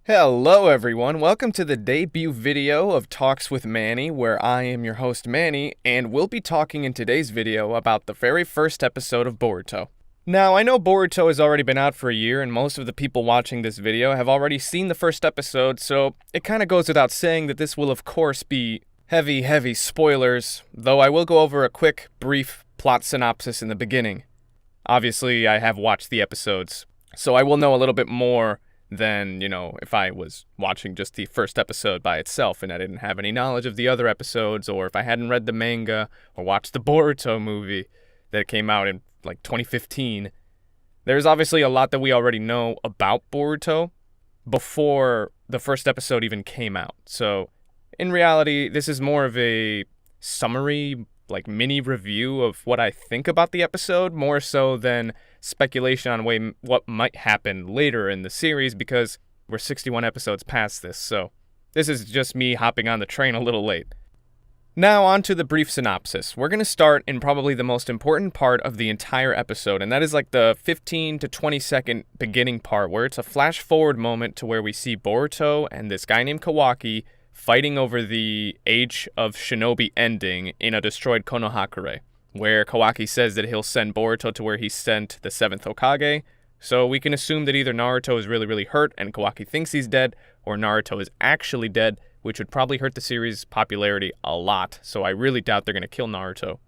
Hello everyone, welcome to the debut video of Talks with Manny, where I am your host Manny, and we'll be talking in today's video about the very first episode of Boruto. Now, I know Boruto has already been out for a year, and most of the people watching this video have already seen the first episode, so it kinda goes without saying that this will of course be heavy spoilers, though I will go over a quick, brief plot synopsis in the beginning. Obviously, I have watched the episodes, so I will know a little bit more than, if I was watching just the first episode by itself and I didn't have any knowledge of the other episodes, or if I hadn't read the manga or watched the Boruto movie that came out in, 2015. There's obviously a lot that we already know about Boruto before the first episode even came out. So, in reality, this is more of a summary, mini review of what I think about the episode, more so than speculation on what might happen later in the series, because we're 61 episodes past this, so this is just me hopping on the train a little late. Now on to the brief synopsis. We're going to start in probably the most important part of the entire episode, and that is the 15 to 20 second beginning part, where it's a flash forward moment to where we see Boruto and this guy named Kawaki fighting over the Age of Shinobi ending in a destroyed Konohakure, where Kawaki says that he'll send Boruto to where he sent the 7th Hokage, so we can assume that either Naruto is really hurt and Kawaki thinks he's dead, or Naruto is actually dead, which would probably hurt the series' popularity a lot, so I really doubt they're going to kill Naruto.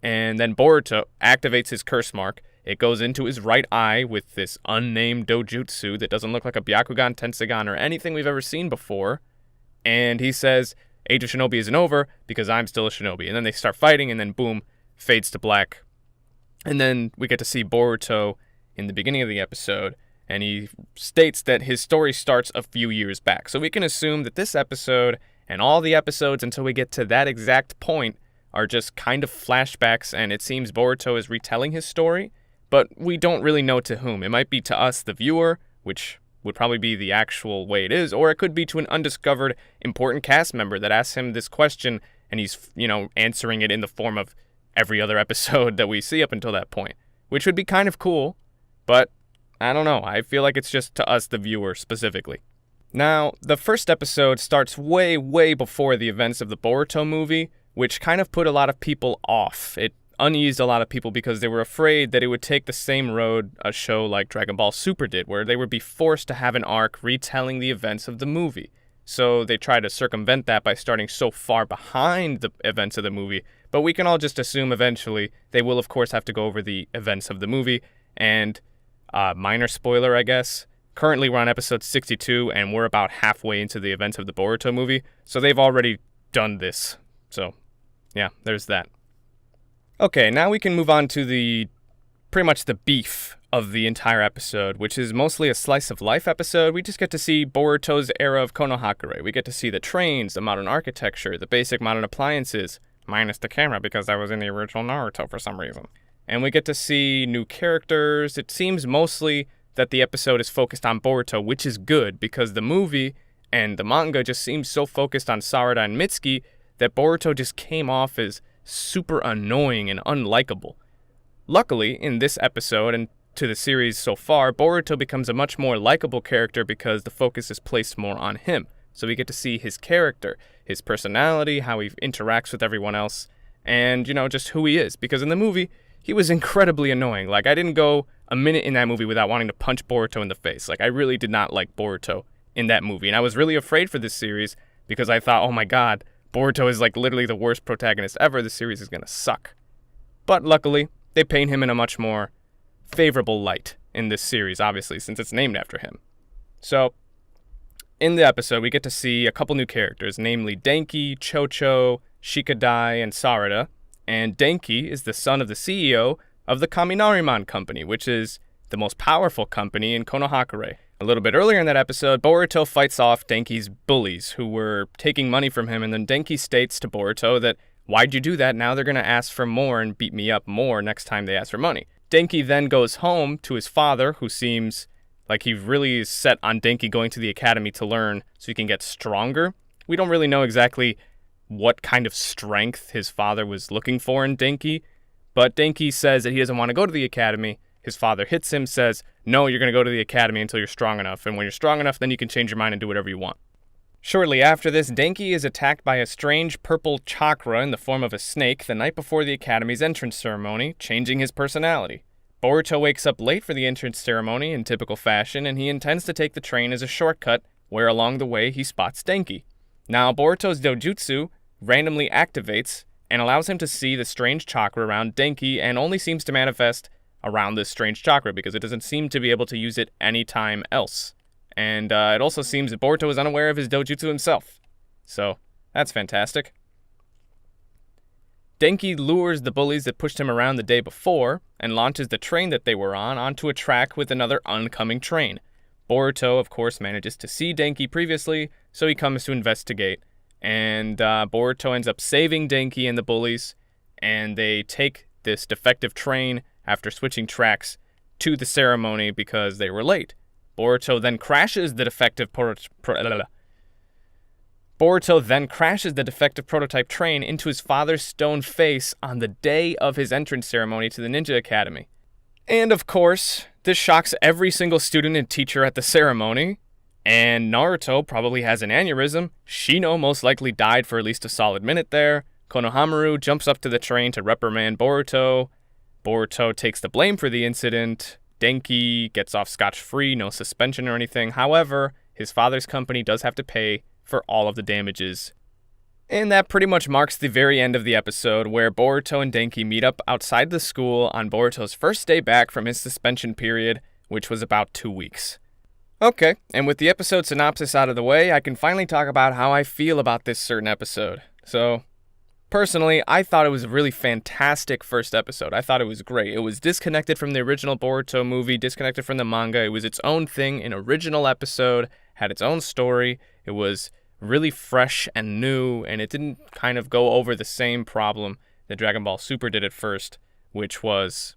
And then Boruto activates his curse mark. It goes into his right eye with this unnamed dojutsu that doesn't look like a Byakugan, Tenseigan, or anything we've ever seen before, and he says, Age of Shinobi isn't over because I'm still a shinobi. And then they start fighting, and then boom, fades to black. And then we get to see Boruto in the beginning of the episode, and he states that his story starts a few years back. So we can assume that this episode and all the episodes until we get to that exact point are just kind of flashbacks, and it seems Boruto is retelling his story, but we don't really know to whom. It might be to us, the viewer, which would probably be the actual way it is, or it could be to an undiscovered important cast member that asks him this question, and he's, answering it in the form of every other episode that we see up until that point, which would be kind of cool, but I don't know. I feel like it's just to us, the viewer, specifically. Now, the first episode starts way before the events of the Boruto movie, which kind of put a lot of people off. It uneased a lot of people because they were afraid that it would take the same road a show like Dragon Ball Super did, where they would be forced to have an arc retelling the events of the movie. So they try to circumvent that by starting so far behind the events of the movie, but we can all just assume eventually they will of course have to go over the events of the movie, and minor spoiler I guess, currently we're on episode 62 and we're about halfway into the events of the Boruto movie, so they've already done this. So yeah, there's that. Okay, now we can move on to pretty much the beef of the entire episode, which is mostly a slice of life episode. We just get to see Boruto's era of Konohakure. We get to see the trains, the modern architecture, the basic modern appliances, minus the camera because I was in the original Naruto for some reason. And we get to see new characters. It seems mostly that the episode is focused on Boruto, which is good because the movie and the manga just seems so focused on Sarada and Mitsuki that Boruto just came off as super annoying and unlikable. Luckily, in this episode and to the series so far, Boruto becomes a much more likable character because the focus is placed more on him. So we get to see his character, his personality, how he interacts with everyone else, and, just who he is. Because in the movie, he was incredibly annoying. I didn't go a minute in that movie without wanting to punch Boruto in the face. I really did not like Boruto in that movie. And I was really afraid for this series because I thought, oh my god, Boruto is literally the worst protagonist ever. The series is going to suck. But luckily, they paint him in a much more favorable light in this series, obviously, since it's named after him. So, in the episode, we get to see a couple new characters, namely Denki, Chocho, Shikadai, and Sarada. And Denki is the son of the CEO of the Kaminariman Company, which is the most powerful company in Konohakure. A little bit earlier in that episode, Boruto fights off Denki's bullies who were taking money from him, and then Denki states to Boruto that, why'd you do that? Now they're going to ask for more and beat me up more next time they ask for money. Denki then goes home to his father, who seems like he really is set on Denki going to the academy to learn so he can get stronger. We don't really know exactly what kind of strength his father was looking for in Denki, but Denki says that he doesn't want to go to the academy. his father hits him, says, no, you're going to go to the academy until you're strong enough, and when you're strong enough, then you can change your mind and do whatever you want. Shortly after this, Denki is attacked by a strange purple chakra in the form of a snake the night before the academy's entrance ceremony, changing his personality. Boruto wakes up late for the entrance ceremony in typical fashion, and he intends to take the train as a shortcut, where along the way he spots Denki. Now, Boruto's dojutsu randomly activates and allows him to see the strange chakra around Denki, and only seems to manifest around this strange chakra because it doesn't seem to be able to use it anytime else. And it also seems that Boruto is unaware of his dojutsu himself. So, that's fantastic. Denki lures the bullies that pushed him around the day before and launches the train that they were on onto a track with another oncoming train. Boruto, of course, manages to see Denki previously, so he comes to investigate. And Boruto ends up saving Denki and the bullies, and they take this defective train after switching tracks to the ceremony because they were late. Boruto then crashes the defective prototype train into his father's stone face on the day of his entrance ceremony to the Ninja Academy. And of course, this shocks every single student and teacher at the ceremony, and Naruto probably has an aneurysm. Shino most likely died for at least a solid minute there. Konohamaru jumps up to the train to reprimand Boruto. Boruto takes the blame for the incident. Denki gets off scotch-free, no suspension or anything. However, his father's company does have to pay for all of the damages. And that pretty much marks the very end of the episode, where Boruto and Denki meet up outside the school on Boruto's first day back from his suspension period, which was about 2 weeks. Okay, and with the episode synopsis out of the way, I can finally talk about how I feel about this certain episode. So, personally, I thought it was a really fantastic first episode. I thought it was great. It was disconnected from the original Boruto movie, disconnected from the manga. It was its own thing, an original episode, had its own story. It was really fresh and new, and it didn't kind of go over the same problem that Dragon Ball Super did at first, which was,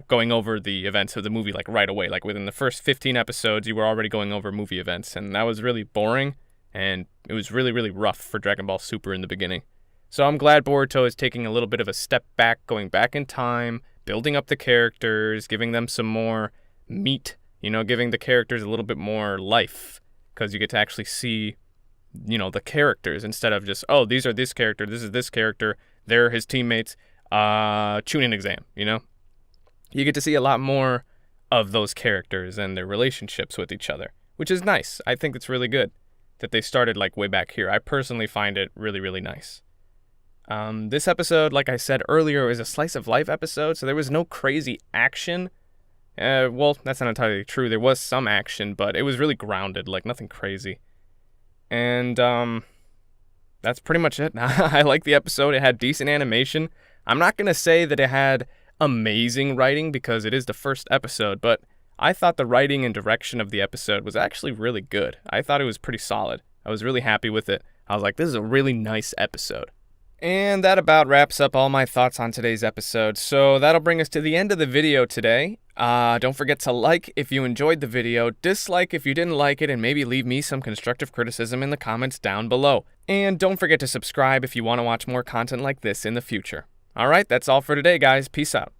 going over the events of the movie like right away. Like within the first 15 episodes, you were already going over movie events, and that was really boring, and it was really, really rough for Dragon Ball Super in the beginning. So I'm glad Boruto is taking a little bit of a step back, going back in time, building up the characters, giving them some more meat, giving the characters a little bit more life, because you get to actually see, the characters instead of just, oh, these are this character, this is this character, they're his teammates, Chunin exam, You get to see a lot more of those characters and their relationships with each other, which is nice. I think it's really good that they started like way back here. I personally find it really, really nice. This episode, like I said earlier, is a slice of life episode, so there was no crazy action. Well, that's not entirely true. There was some action, but it was really grounded, like nothing crazy. And that's pretty much it. I like the episode. It had decent animation. I'm not going to say that it had amazing writing because it is the first episode, but I thought the writing and direction of the episode was actually really good. I thought it was pretty solid. I was really happy with it. I was like, this is a really nice episode. And that about wraps up all my thoughts on today's episode. So that'll bring us to the end of the video today. Don't forget to like if you enjoyed the video, dislike if you didn't like it, and maybe leave me some constructive criticism in the comments down below. And don't forget to subscribe if you want to watch more content like this in the future. Alright, that's all for today, guys. Peace out.